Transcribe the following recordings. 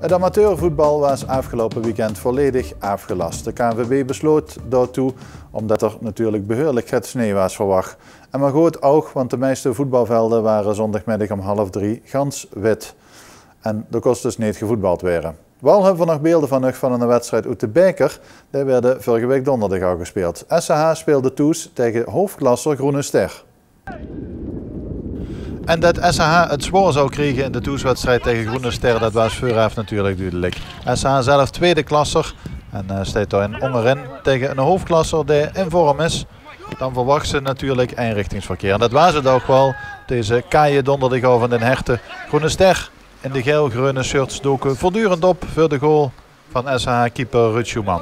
Het amateurvoetbal was afgelopen weekend volledig afgelast. De KNVB besloot daartoe omdat er natuurlijk behoorlijk het sneeuw was verwacht. En maar goed ook, want de meeste voetbalvelden waren zondagmiddag om 2:30 gans wit. En er kost dus niet gevoetbald worden. Wel hebben we nog beelden van een wedstrijd uit de beker. Die werden vorige week donderdag al gespeeld. SCH speelde toes tegen hoofdklasser Groene Ster. En dat SCH het zwaar zou krijgen in de toeswedstrijd tegen Groene Ster, dat was vooraf natuurlijk duidelijk. SCH zelf tweede klasser en staat daar onderin tegen een hoofdklasser die in vorm is. Dan verwacht ze natuurlijk eenrichtingsverkeer. En dat was het ook wel. Deze kaaie donderdagavond in Herten. Groene Ster in de geel-groene shirts doken voortdurend op voor de goal van SCH-keeper Ruud Schumann.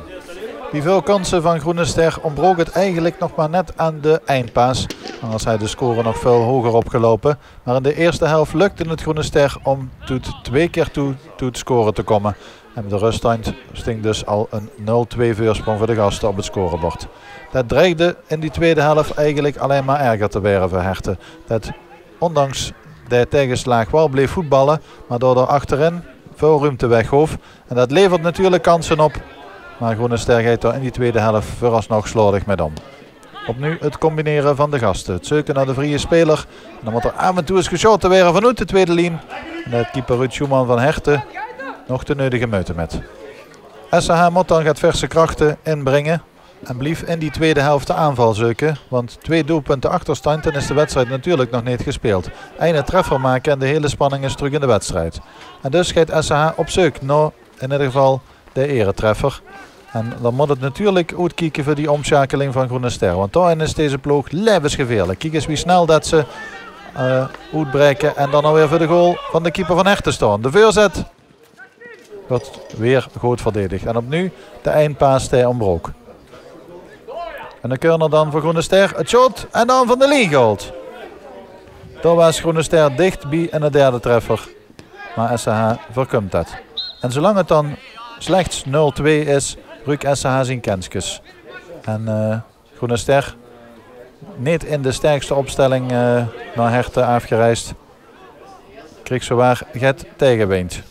Bij veel kansen van Groene Ster ontbrook het eigenlijk nog maar net aan de eindpaas. Anders had de score nog veel hoger opgelopen. Maar in de eerste helft lukte het Groene Ster om tot 2 keer toe het scoren te komen. En met de ruststand sting dus al een 0-2 voorsprong voor de gasten op het scorebord. Dat dreigde in die tweede helft eigenlijk alleen maar erger te worden voor Herten. Dat ondanks de tegenslag wel bleef voetballen, maar door er achterin veel ruimte weggoof. En dat levert natuurlijk kansen op. Maar Groene Ster gaat er in die tweede helft vooralsnog slordig mee om. Opnieuw het combineren van de gasten. Het zoeken naar de vrije speler. En dan moet er af en toe eens geschoten worden vanuit de tweede lijn. En de keeper Ruud Schumann van Herten nog de nodige meute met. SCH moet dan gaat verse krachten inbrengen. En blief in die tweede helft de aanval zoeken. Want 2 doelpunten achterstand en is de wedstrijd natuurlijk nog niet gespeeld. Eén treffer maken en de hele spanning is terug in de wedstrijd. En dus gaat SCH op zoek naar in ieder geval de eretreffer. En dan moet het natuurlijk uitkijken voor die omschakeling van Groene Ster. Want daarin is deze ploeg levensgevaarlijk. Kijk eens wie snel dat ze uitbreken. En dan alweer voor de goal van de keeper van Herten staan. De voorzet wordt weer goed verdedigd. En opnieuw de eindpaas die ontbrook. En de corner dan voor Groene Ster. Het shot en dan van de lijn gehaald. Daar was Groene Ster dichtbij in de derde treffer. Maar SCH voorkomt dat. En zolang het dan slechts 0-2 is, ruikt SCH zijn kansjes. En Groene Ster niet in de sterkste opstelling naar Herten afgereisd. Kreeg zowaar het tegenbeent.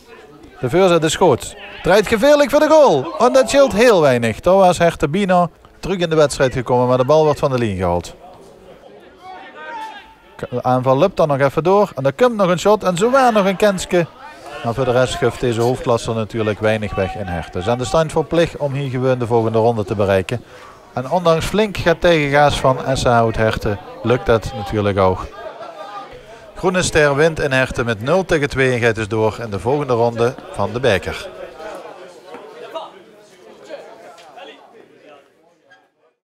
De voorzet is goed. Draait gevaarlijk voor de goal. En dat scheelt heel weinig. Daar was Herten bijna terug in de wedstrijd gekomen, maar de bal wordt van de lijn gehaald. De aanval loopt dan nog even door. En er komt nog een shot en zowaar nog een kansje. Maar voor de rest schuift deze hoofdklasser natuurlijk weinig weg in Herten. Ze zijn de stand verplicht om hier gewoon de volgende ronde te bereiken. En ondanks flink gaat tegengaas van SCH uit Herten, lukt dat natuurlijk ook. Groene Ster wint in Herten met 0-2 en gaat dus door in de volgende ronde van de beker.